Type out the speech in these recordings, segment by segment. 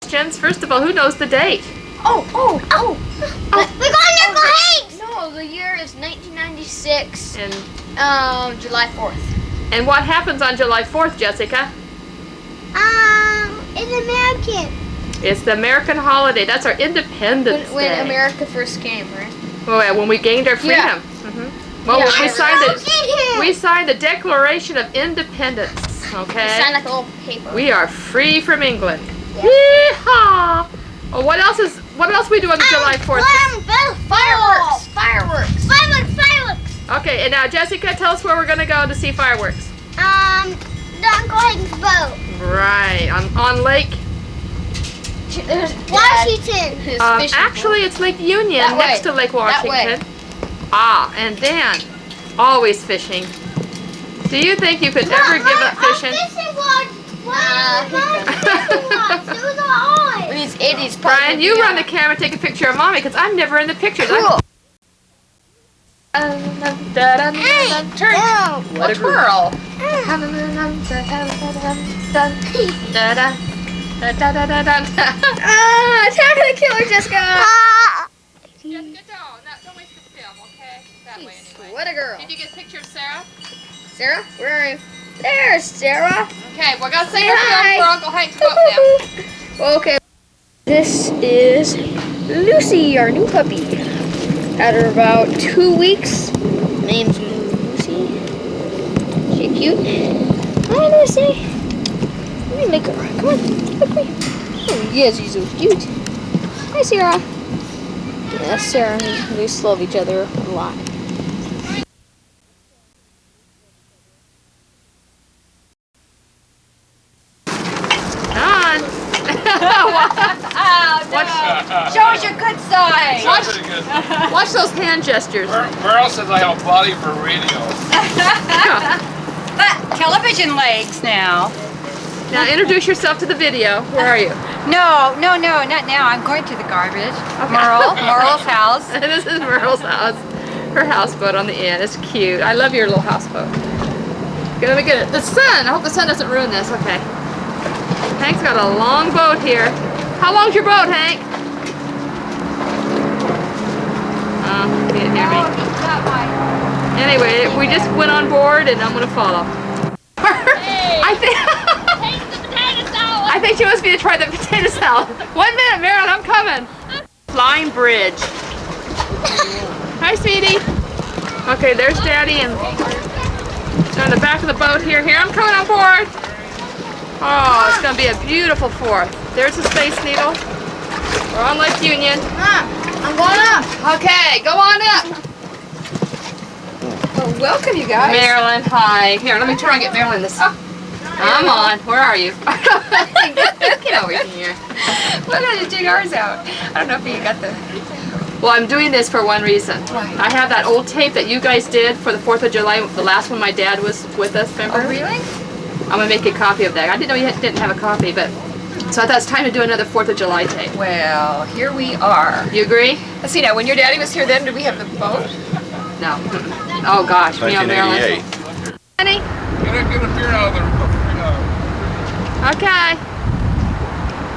questions. First of all, who knows the date? Oh. We're going to Nickel Hanks! No, the year is 1996. And July 4th. what happens on July 4th, Jessica? It's American. It's the American holiday. That's our Independence When Day. America first came, right? Well, yeah, when we gained our freedom. Yeah. Well, Yeah, we signed the Declaration of Independence. Okay. Sign like a little paper. We are free from England. Yeah. Yeehaw! Well, what else we do on July 4th? Fireworks. Fireworks. Okay, and now Jessica, tell us where we're gonna go to see fireworks. Nickel Hanks boat. Right, on Lake. Washington. Actually, it's Lake Union That next way. to Lake That way. Washington. And Dan, always fishing. Do you think you could ever give up fishing? He's Brian, you run the camera, take a picture of Mommy, because I'm never in the pictures. Cool. Turn. What a twirl. Attack of the Killer, Jessica. Jessica, don't waste the film, okay? That way anyway. What a girl. Did you get a picture of Sarah? Sarah, where are you? There's Sarah. Okay, we're gonna say Say her hi. film for Uncle Hank's boat now. Okay. This is Lucy, our new puppy. Had her about 2 weeks. Name's Lucy. She cute. Hi, Lucy. Let me make her. Come on, look me. Oh, yes, she's so cute. Hi, Sarah. Yeah, Sarah. We just love each other a lot. Don. Show us your good side. Watch, Pretty good. watch those hand gestures. Merle says I have a body for radio. But television legs now. Now introduce yourself to the video. Where are you? No, not now. I'm going to the garbage. Merle's house. This is Merle's house. Her houseboat on the end. It's cute. I love your little houseboat. Okay, let me get it. The sun. I hope the sun doesn't ruin this. Okay. Hank's got a long boat here. How long's your boat, Hank? You didn't hear me. Anyway, we just went on board and I'm gonna follow. I think she wants me to try the potato salad. 1 minute, Marilyn, I'm coming. Flying bridge. Hi, sweetie. Okay, there's Daddy and they're on the back of the boat here. Here, I'm coming on board. Oh, it's gonna be a beautiful 4th. There's the Space Needle. We're on Lake Union. I'm going up. Okay, go on up. Well, welcome, you guys. Marilyn, hi. Here, let me try and get Marilyn this. I'm on. Where are you? Get over here. We're going to dig ours out. I don't know if you got the... Well, I'm doing this for one reason. Why? I have that old tape that you guys did for the 4th of July, the last one my dad was with us, remember? Oh, really? I'm going to make a copy of that. I didn't know you didn't have a copy, but... So I thought it's time to do another 4th of July tape. Well, here we are. You agree? Let's see now, when your daddy was here then, did we have the boat? No. Oh, gosh. Me on Marilyn. 1988. Honey? Get a beer out of there. Okay.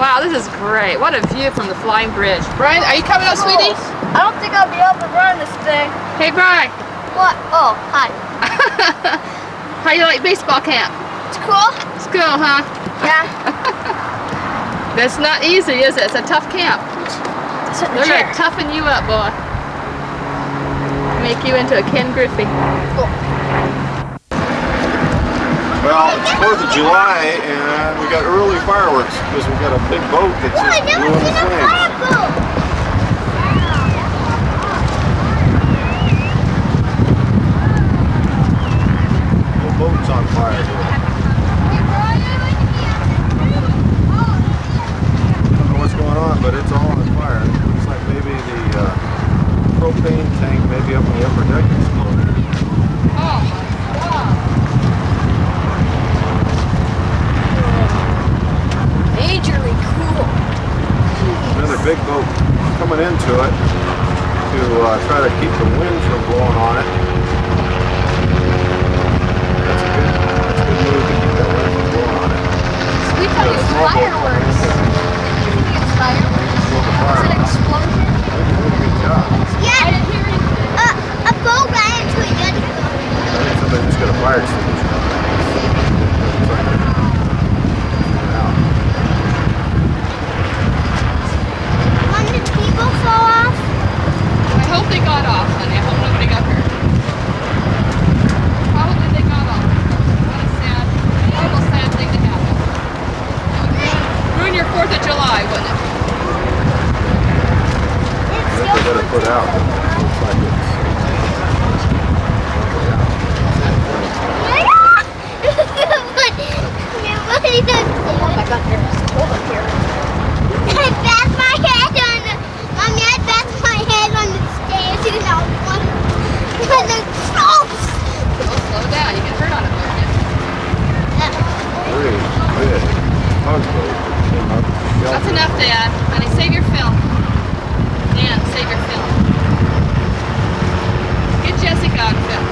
Wow, this is great. What a view from the flying bridge. Brian, are you coming up, sweetie? I don't think I'll be able to run this thing. Hey, Brian. What? Oh, hi. How you like baseball camp? It's cool. It's cool, huh? Yeah. That's not easy, is it? It's a tough camp. Sit in the They're chair. gonna toughen you up, boy. Make you into a Ken Griffey. Well, it's 4th of July and we got early fireworks because we got a big boat that's I just never blue in seen a flames. fireboat. The whole boat's on fire here. I don't know what's going on, but it's all on fire. It looks like maybe the propane tank maybe up in the upper deck exploded. Oh my God. Majorly cool. Another big boat coming into it to try to keep the wind from blowing on it. That's a good move to keep that wind from blowing on it. We thought it was Small boat. fireworks. July, wouldn't it? I think they got it put out. It looks like it's I got here. Hold up here. I banged my head on the, Mommy, I banged my head on the stairs and I was on the ropes. Don't slow down. You get hurt on it, won't you? pretty big tugboat that came up. That's enough, Dad. Honey, save your film. Dan, save your film. Get Jessica on film.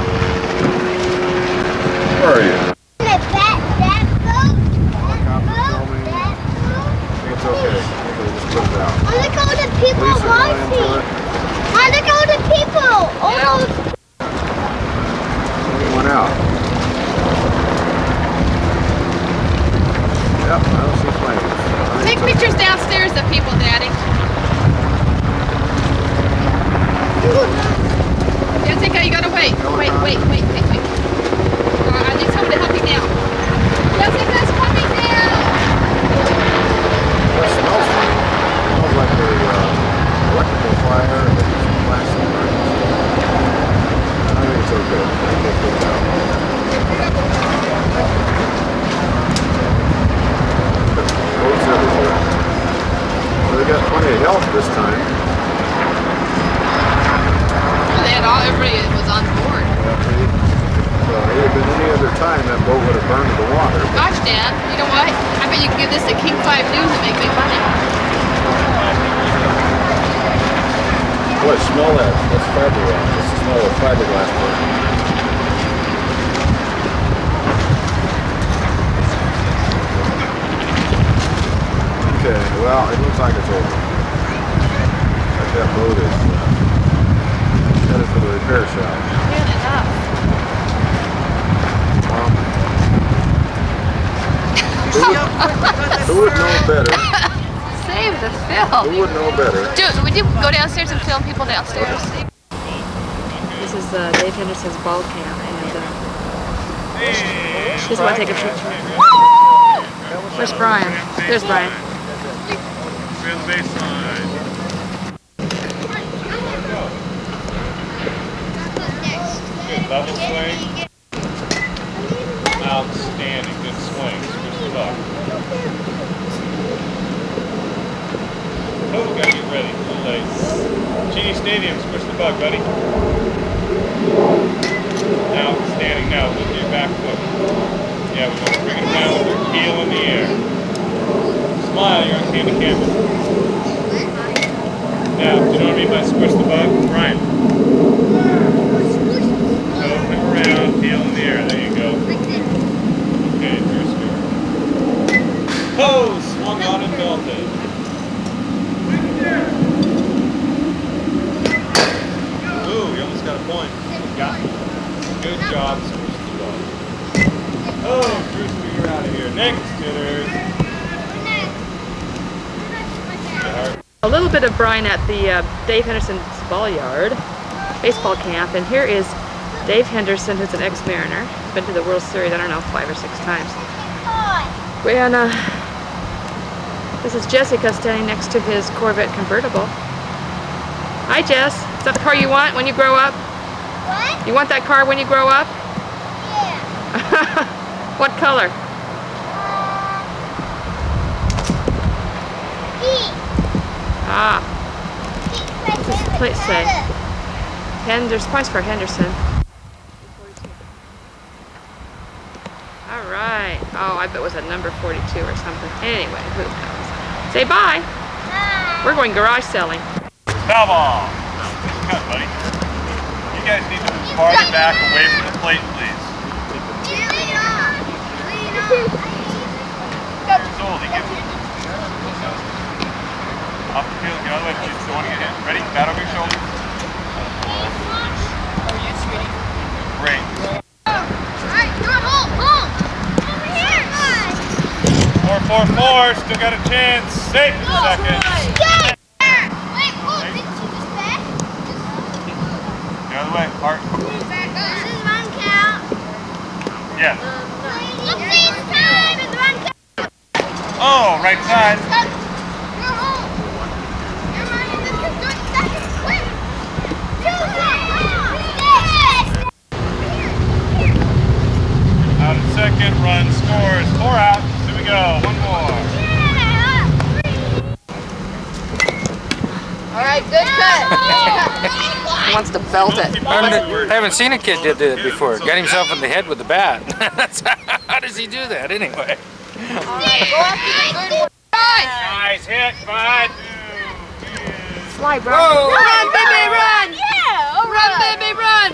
Where are you? That boat, that boat. It's okay. Okay, just put it out. I look at all the people Lisa, go into watching. it. I look at all the people. All those. It went out. Yep, I don't see planes. Take pictures downstairs of people, Daddy. Jessica, you gotta wait. Wait. I need someone to help you down. Jessica's coming down. It smells funny. It smells like a electrical fire or some plastic burns. I think it's okay. I think they put it out. Boats everywhere. Well, they got plenty of help this time. They had everybody was on board. It would have been any other time that boat would have burned to the water. Gosh, Dan, you know what? I bet you can give this to King 5 News and make big money. Boy, smell that. That's fiberglass. That's the smell of fiberglass boat. Okay, well, it looks like it's over. Like that boat is headed for the repair shop. Man, enough. Who would know better? Save the film. Who would know better? Dude, would you go downstairs and film people downstairs? This is Dave Henderson's ball camp, and just want to take a picture. Where's Brian? There's Brian. Good level swing. Outstanding. Good swing. Squish the buck. Oh, gotta get ready. A little late. Genie Stadium. Squish the buck, buddy. Outstanding. Now look at your back foot. Yeah, we're gonna bring it down with your heel in the air. Smile. You're gonna see in the camera. Now, do you know what I mean by squish the bug? Brian. So, flip around, heel in the air. There you go. Okay, Drew Stewart. Oh, swung on and belted. Ooh, you almost got a point. Got it. Good job, squish the bug. Oh, Drew Stewart, you're out of here. Next hitters. A little bit of Brian at the Dave Henderson's ball yard, baseball camp, and here is Dave Henderson, who's an ex-Mariner, been to the World Series, I don't know, 5 or 6 times. And this is Jessica standing next to his Corvette convertible. Hi, Jess. Is that the car you want when you grow up? What? You want that car when you grow up? Yeah. What color? Pink. Ah, Pink. does the plate say? Henderson, points for Henderson. All right. Oh, I bet it was a number 42 or something. Anyway, who knows? Say bye. Bye. We're going garage selling. Foul ball. Cut, buddy. You guys need to move farther back away from the plate, please. Soldy, give him. Off the field, get out of the way. You don't want to get hit. Ready? Bat over your shoulder. Great. Alright, come on, home. Over here. 4-4-4. Still got a chance. Safe in second. Wait, did you just bet? Get out of the way. Art. This is run count. Yes. Look, this time is run count. Oh, right side. right, good cut. He wants to belt it. I haven't seen a kid that did it before. Got himself in the head with the bat. How does he do that anyway? Nice hit, bud. Fly, bro. Whoa. Run, baby, run! Yeah, all Run, right. baby, run!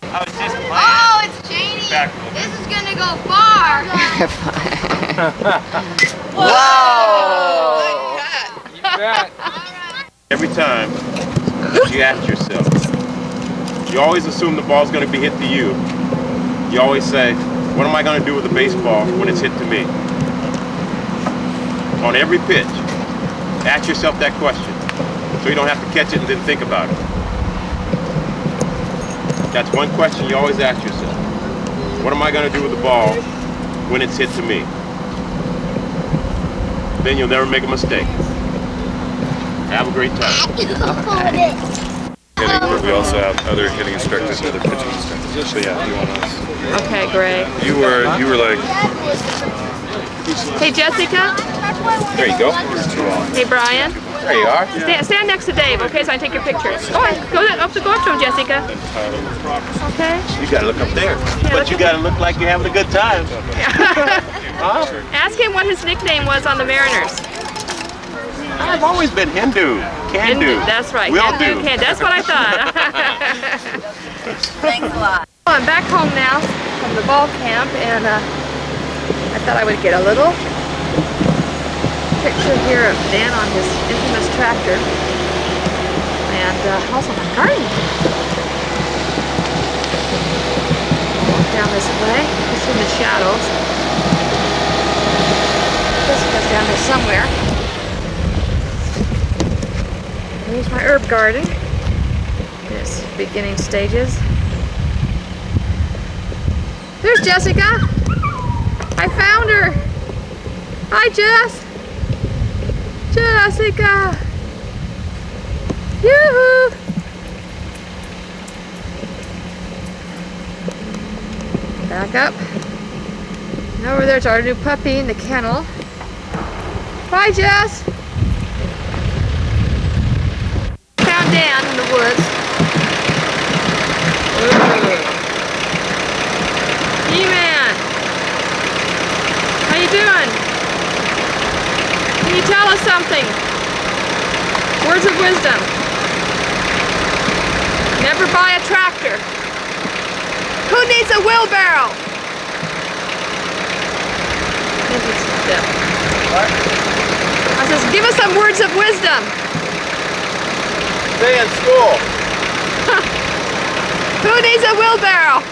I was just playing. Oh, it's Janie. Back. This is gonna go far. Whoa! You bet. Every time you ask yourself, you always assume the ball's going to be hit to you. You always say, what am I going to do with the baseball when it's hit to me? On every pitch, ask yourself that question so you don't have to catch it and then think about it. That's one question you always ask yourself. What am I going to do with the ball when it's hit to me? Then you'll never make a mistake. Have a great time. We also have other hitting instructors and other pitching instructors. So yeah, you want us. Okay, great. You were like, Hey, Jessica. there you go. Hey, Brian. There you are. Stand next to Dave, okay, so I can take your pictures. Go on, go up to him, Jessica. Okay. You gotta look up there. look But you gotta look like you're having a good time. Ask him what his nickname was on the Mariners. I've always been Hindu. Can do. That's right. Will Can do. Can. That's what I thought. Thanks a lot. Well, I'm back home now from the ball camp, and I thought I would get a little picture here of Dan on his infamous tractor, and also my garden. Walk down this way, just in the shadows. Jessica's down there somewhere. Here's my herb garden in its beginning stages. There's Jessica. I found her. Hi, Jess. Jessica. Yoo-hoo. Back up. And over there's our new puppy in the kennel. Bye, Jess. Found Dan in the woods. He-Man. How you doing? Can you tell us something? Words of wisdom. Never buy a tractor. Who needs a wheelbarrow? I says, give us some words of wisdom. Stay in school. Who needs a wheelbarrow?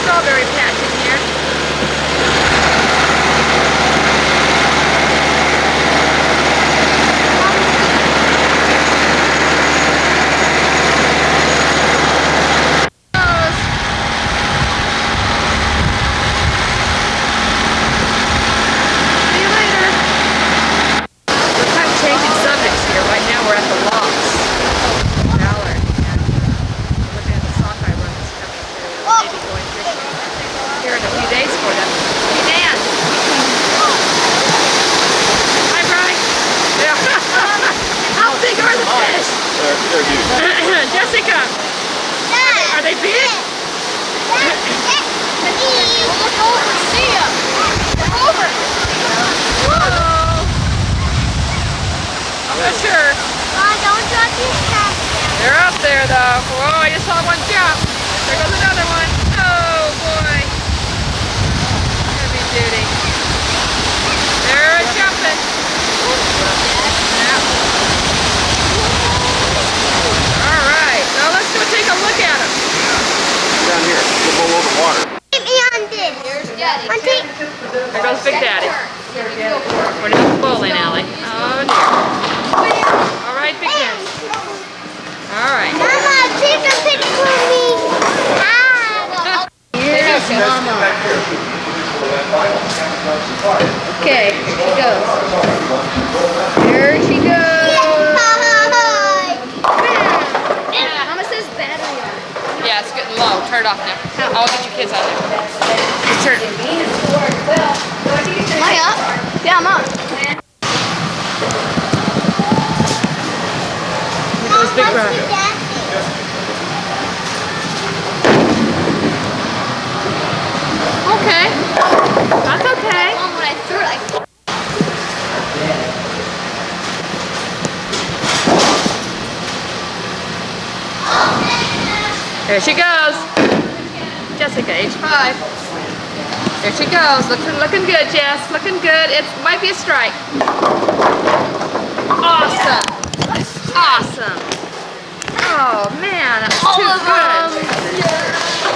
Strawberry patch in here. See you later. We're kind of changing subjects here. Right now we're at the locks. Ballard. And we're looking at the sockeye run that's coming through. Maybe going fishing here in a few days for them. Hey, Dan. Hi, Brian. Yeah. How big are the fish? They're huge. Jessica, are they big? Look over, see ya. Look over. Whoa. I'm not sure. Don't drop your hat down. They're up there, though. Whoa, I just saw one jump. There goes another one. Oh, boy. Heavy duty. They're jumping. Yeah. All right. Now let's go take a look at them. Down here, we'll go over water. Get me on this. There goes Big Daddy. We're not bowling alley. Oh dear. All right, big kids. All right. Mama, take a picture of me. Ah. Here's Mama. Okay, here she goes. There she goes. Mama says battery on. Yeah, it's getting low. Turn it off now. I'll get your kids out there. Just turn it. Am I up? Yeah, I'm up. Goes Big Brother. Okay. That's okay. Mom, when I threw it, I There she goes. Jessica, age 5. There she goes. Looking good, Jess. Looking good. It might be a strike. Awesome. Awesome. Oh man, that's too good.